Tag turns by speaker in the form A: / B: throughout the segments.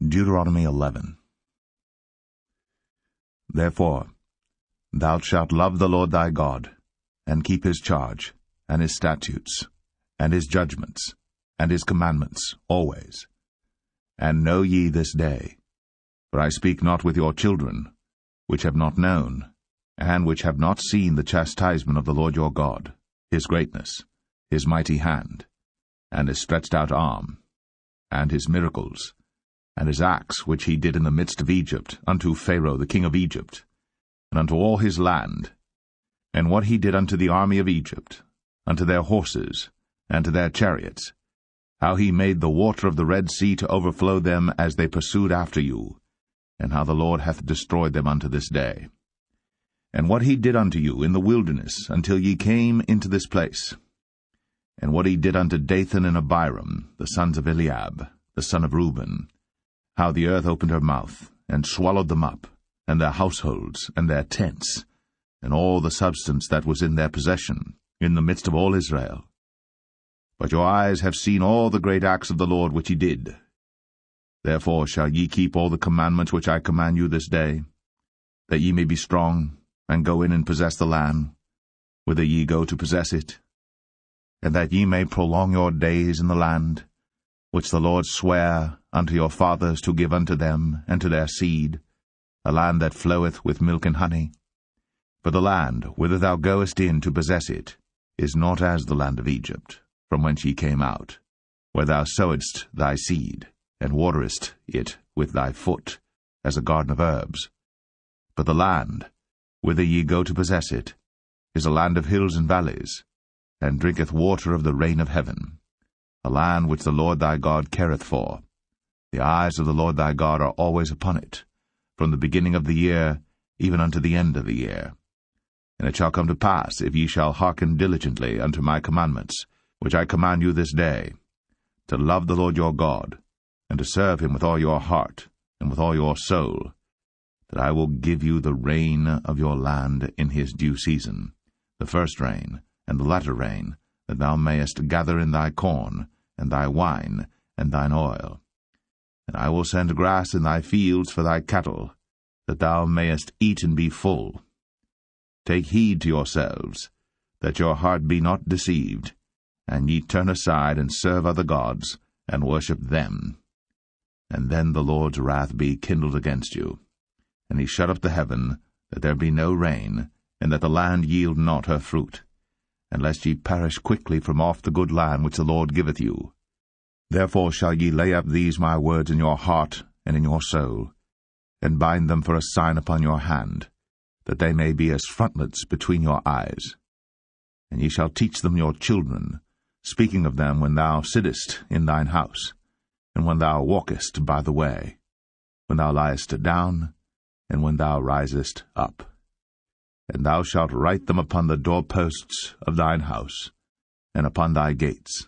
A: Deuteronomy 11. Therefore thou shalt love the Lord thy God, and keep his charge, and his statutes, and his judgments, and his commandments always. And know ye this day, for I speak not with your children, which have not known, and which have not seen the chastisement of the Lord your God, his greatness, his mighty hand, and his stretched out arm, and his miracles, and his acts which he did in the midst of Egypt, unto Pharaoh the king of Egypt, and unto all his land, and what he did unto the army of Egypt, unto their horses, and to their chariots, how he made the water of the Red Sea to overflow them as they pursued after you, and how the Lord hath destroyed them unto this day. And what he did unto you in the wilderness, until ye came into this place, and what he did unto Dathan and Abiram, the sons of Eliab, the son of Reuben, how the earth opened her mouth, and swallowed them up, and their households, and their tents, and all the substance that was in their possession, in the midst of all Israel. But your eyes have seen all the great acts of the Lord which he did. Therefore shall ye keep all the commandments which I command you this day, that ye may be strong, and go in and possess the land, whither ye go to possess it, and that ye may prolong your days in the land, which the Lord sware unto your fathers to give unto them and to their seed, a land that floweth with milk and honey. For the land whither thou goest in to possess it is not as the land of Egypt, from whence ye came out, where thou sowedst thy seed, and waterest it with thy foot, as a garden of herbs. But the land whither ye go to possess it is a land of hills and valleys, and drinketh water of the rain of heaven, a land which the Lord thy God careth for. The eyes of the Lord thy God are always upon it, from the beginning of the year even unto the end of the year. And it shall come to pass, if ye shall hearken diligently unto my commandments, which I command you this day, to love the Lord your God, and to serve him with all your heart and with all your soul, that I will give you the rain of your land in his due season, the first rain and the latter rain, that thou mayest gather in thy corn, and thy wine, and thine oil. And I will send grass in thy fields for thy cattle, that thou mayest eat and be full. Take heed to yourselves, that your heart be not deceived, and ye turn aside and serve other gods, and worship them. And then the Lord's wrath be kindled against you, and he shut up the heaven, that there be no rain, and that the land yield not her fruit, and lest ye perish quickly from off the good land which the Lord giveth you. Therefore shall ye lay up these my words in your heart and in your soul, and bind them for a sign upon your hand, that they may be as frontlets between your eyes. And ye shall teach them your children, speaking of them when thou sittest in thine house, and when thou walkest by the way, when thou liest down, and when thou risest up. And thou shalt write them upon the doorposts of thine house, and upon thy gates,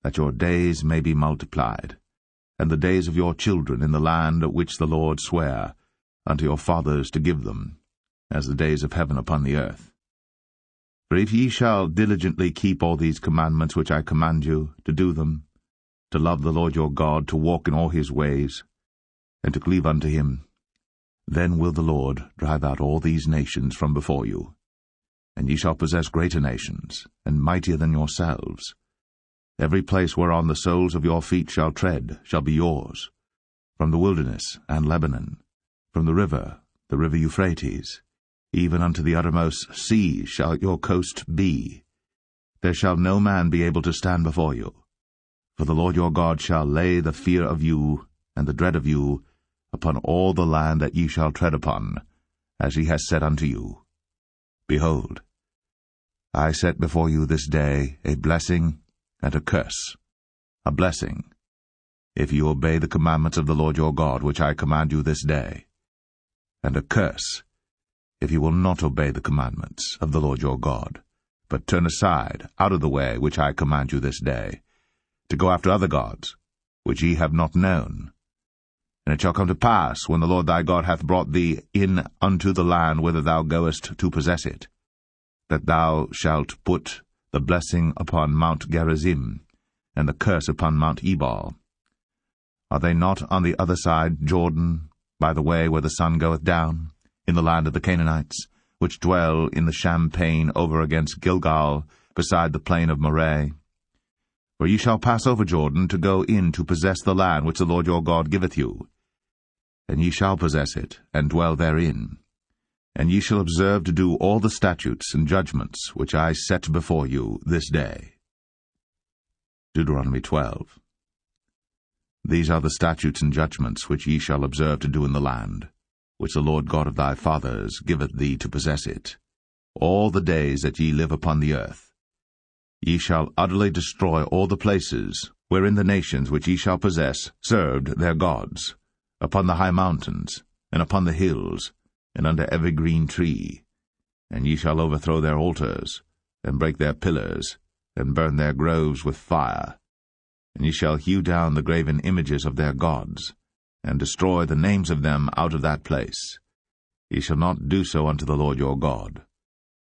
A: that your days may be multiplied, and the days of your children in the land which the Lord sware unto your fathers to give them, as the days of heaven upon the earth. For if ye shall diligently keep all these commandments which I command you, to do them, to love the Lord your God, to walk in all his ways, and to cleave unto him, then will the Lord drive out all these nations from before you, and ye shall possess greater nations, and mightier than yourselves. Every place whereon the soles of your feet shall tread shall be yours, from the wilderness and Lebanon, from the river Euphrates, even unto the uttermost sea shall your coast be. There shall no man be able to stand before you. For the Lord your God shall lay the fear of you and the dread of you upon all the land that ye shall tread upon, as he has said unto you. Behold, I set before you this day a blessing and a curse. A blessing, if you obey the commandments of the Lord your God, which I command you this day, and a curse, if you will not obey the commandments of the Lord your God, but turn aside out of the way which I command you this day, to go after other gods, which ye have not known. And it shall come to pass, when the Lord thy God hath brought thee in unto the land whither thou goest to possess it, that thou shalt put the blessing upon Mount Gerizim, and the curse upon Mount Ebal. Are they not on the other side Jordan, by the way where the sun goeth down, in the land of the Canaanites, which dwell in the champaign over against Gilgal, beside the plain of Moreh? For ye shall pass over Jordan to go in to possess the land which the Lord your God giveth you. And ye shall possess it, and dwell therein. And ye shall observe to do all the statutes and judgments which I set before you this day. Deuteronomy 12. These are the statutes and judgments which ye shall observe to do in the land, which the Lord God of thy fathers giveth thee to possess it, all the days that ye live upon the earth. Ye shall utterly destroy all the places wherein the nations which ye shall possess served their gods, upon the high mountains, and upon the hills, and under every green tree. And ye shall overthrow their altars, and break their pillars, and burn their groves with fire. And ye shall hew down the graven images of their gods, and destroy the names of them out of that place. Ye shall not do so unto the Lord your God,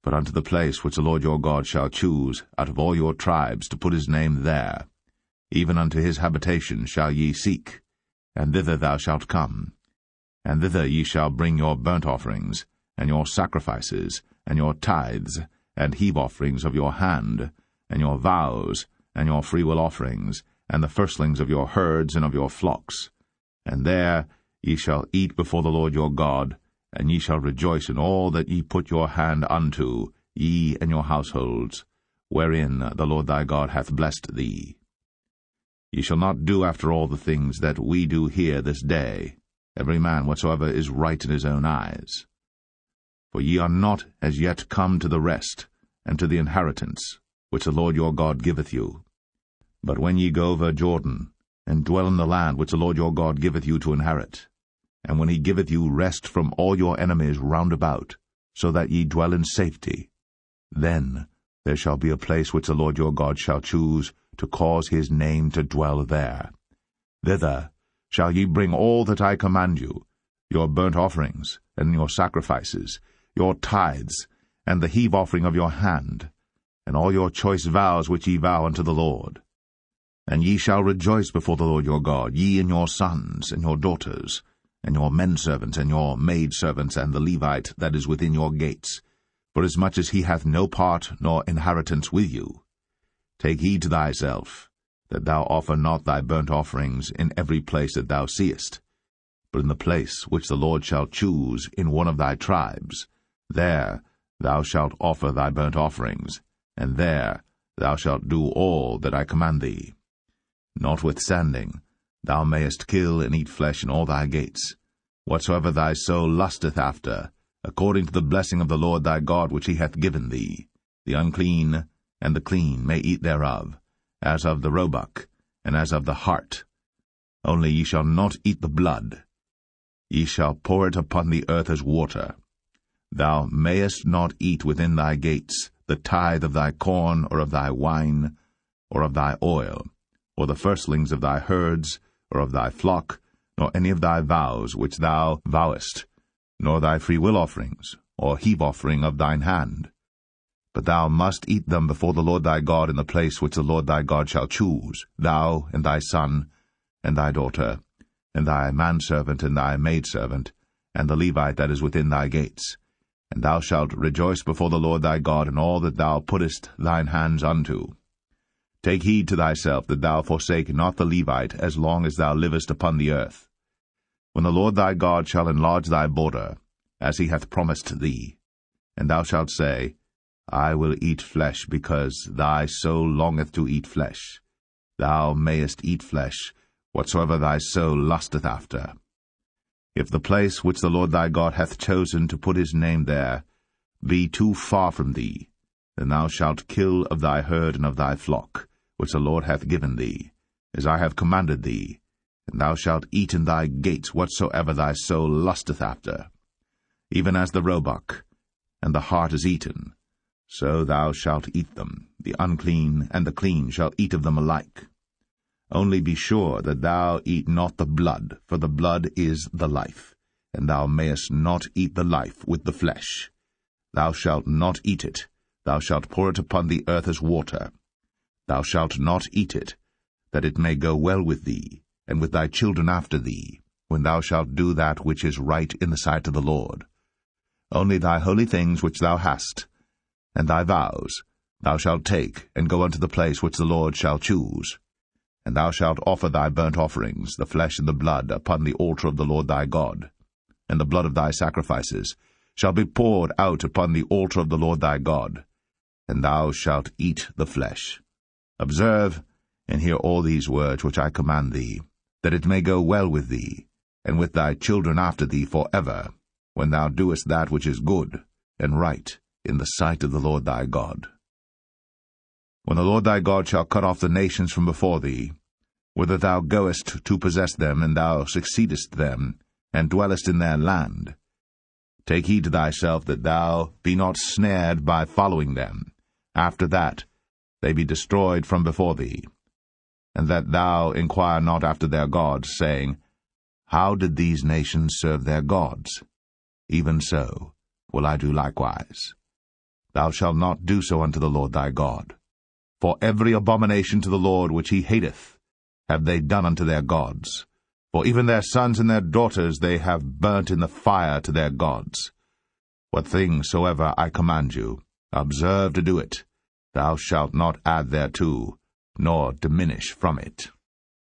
A: but unto the place which the Lord your God shall choose out of all your tribes to put his name there, even unto his habitation shall ye seek, and thither thou shalt come. And thither ye shall bring your burnt offerings, and your sacrifices, and your tithes, and heave offerings of your hand, and your vows, and your freewill offerings, and the firstlings of your herds and of your flocks. And there ye shall eat before the Lord your God, and ye shall rejoice in all that ye put your hand unto, ye and your households, wherein the Lord thy God hath blessed thee. Ye shall not do after all the things that we do here this day, every man whatsoever is right in his own eyes. For ye are not as yet come to the rest, and to the inheritance, which the Lord your God giveth you. But when ye go over Jordan, and dwell in the land which the Lord your God giveth you to inherit, and when he giveth you rest from all your enemies round about, so that ye dwell in safety, then there shall be a place which the Lord your God shall choose to cause his name to dwell there. Thither shall ye bring all that I command you, your burnt offerings, and your sacrifices, your tithes, and the heave offering of your hand, and all your choice vows which ye vow unto the Lord. And ye shall rejoice before the Lord your God, ye and your sons, and your daughters, and your menservants, and your maidservants, and the Levite that is within your gates, forasmuch as he hath no part nor inheritance with you. Take heed to thyself, that thou offer not thy burnt offerings in every place that thou seest, but in the place which the Lord shall choose in one of thy tribes, there thou shalt offer thy burnt offerings, and there thou shalt do all that I command thee. Notwithstanding, thou mayest kill and eat flesh in all thy gates, whatsoever thy soul lusteth after, according to the blessing of the Lord thy God which he hath given thee. The unclean and the clean may eat thereof, as of the roebuck, and as of the hart. Only ye shall not eat the blood. Ye shall pour it upon the earth as water. Thou mayest not eat within thy gates the tithe of thy corn, or of thy wine, or of thy oil, or the firstlings of thy herds, or of thy flock, nor any of thy vows which thou vowest, nor thy freewill offerings, or heave offering of thine hand. But thou must eat them before the Lord thy God in the place which the Lord thy God shall choose, thou, and thy son, and thy daughter, and thy manservant, and thy maidservant, and the Levite that is within thy gates. And thou shalt rejoice before the Lord thy God in all that thou puttest thine hands unto. Take heed to thyself that thou forsake not the Levite as long as thou livest upon the earth. When the Lord thy God shall enlarge thy border, as he hath promised thee, and thou shalt say, I will eat flesh, because thy soul longeth to eat flesh. Thou mayest eat flesh, whatsoever thy soul lusteth after. If the place which the Lord thy God hath chosen to put his name there be too far from thee, then thou shalt kill of thy herd and of thy flock, which the Lord hath given thee, as I have commanded thee, and thou shalt eat in thy gates whatsoever thy soul lusteth after. Even as the roebuck and the hart is eaten, so thou shalt eat them. The unclean and the clean shall eat of them alike. Only be sure that thou eat not the blood, for the blood is the life, and thou mayest not eat the life with the flesh. Thou shalt not eat it, thou shalt pour it upon the earth as water. Thou shalt not eat it, that it may go well with thee, and with thy children after thee, when thou shalt do that which is right in the sight of the Lord. Only thy holy things which thou hast, and thy vows, thou shalt take, and go unto the place which the Lord shall choose. And thou shalt offer thy burnt offerings, the flesh and the blood, upon the altar of the Lord thy God. And the blood of thy sacrifices shall be poured out upon the altar of the Lord thy God, and thou shalt eat the flesh. Observe and hear all these words which I command thee, that it may go well with thee, and with thy children after thee for ever, when thou doest that which is good and right in the sight of the Lord thy God. When the Lord thy God shall cut off the nations from before thee, whither thou goest to possess them, and thou succeedest them, and dwellest in their land, take heed to thyself that thou be not snared by following them, after that they be destroyed from before thee, and that thou inquire not after their gods, saying, How did these nations serve their gods? Even so will I do likewise. Thou shalt not do so unto the Lord thy God. For every abomination to the Lord which he hateth have they done unto their gods. For even their sons and their daughters they have burnt in the fire to their gods. What thing soever I command you, observe to do it. Thou shalt not add thereto, nor diminish from it.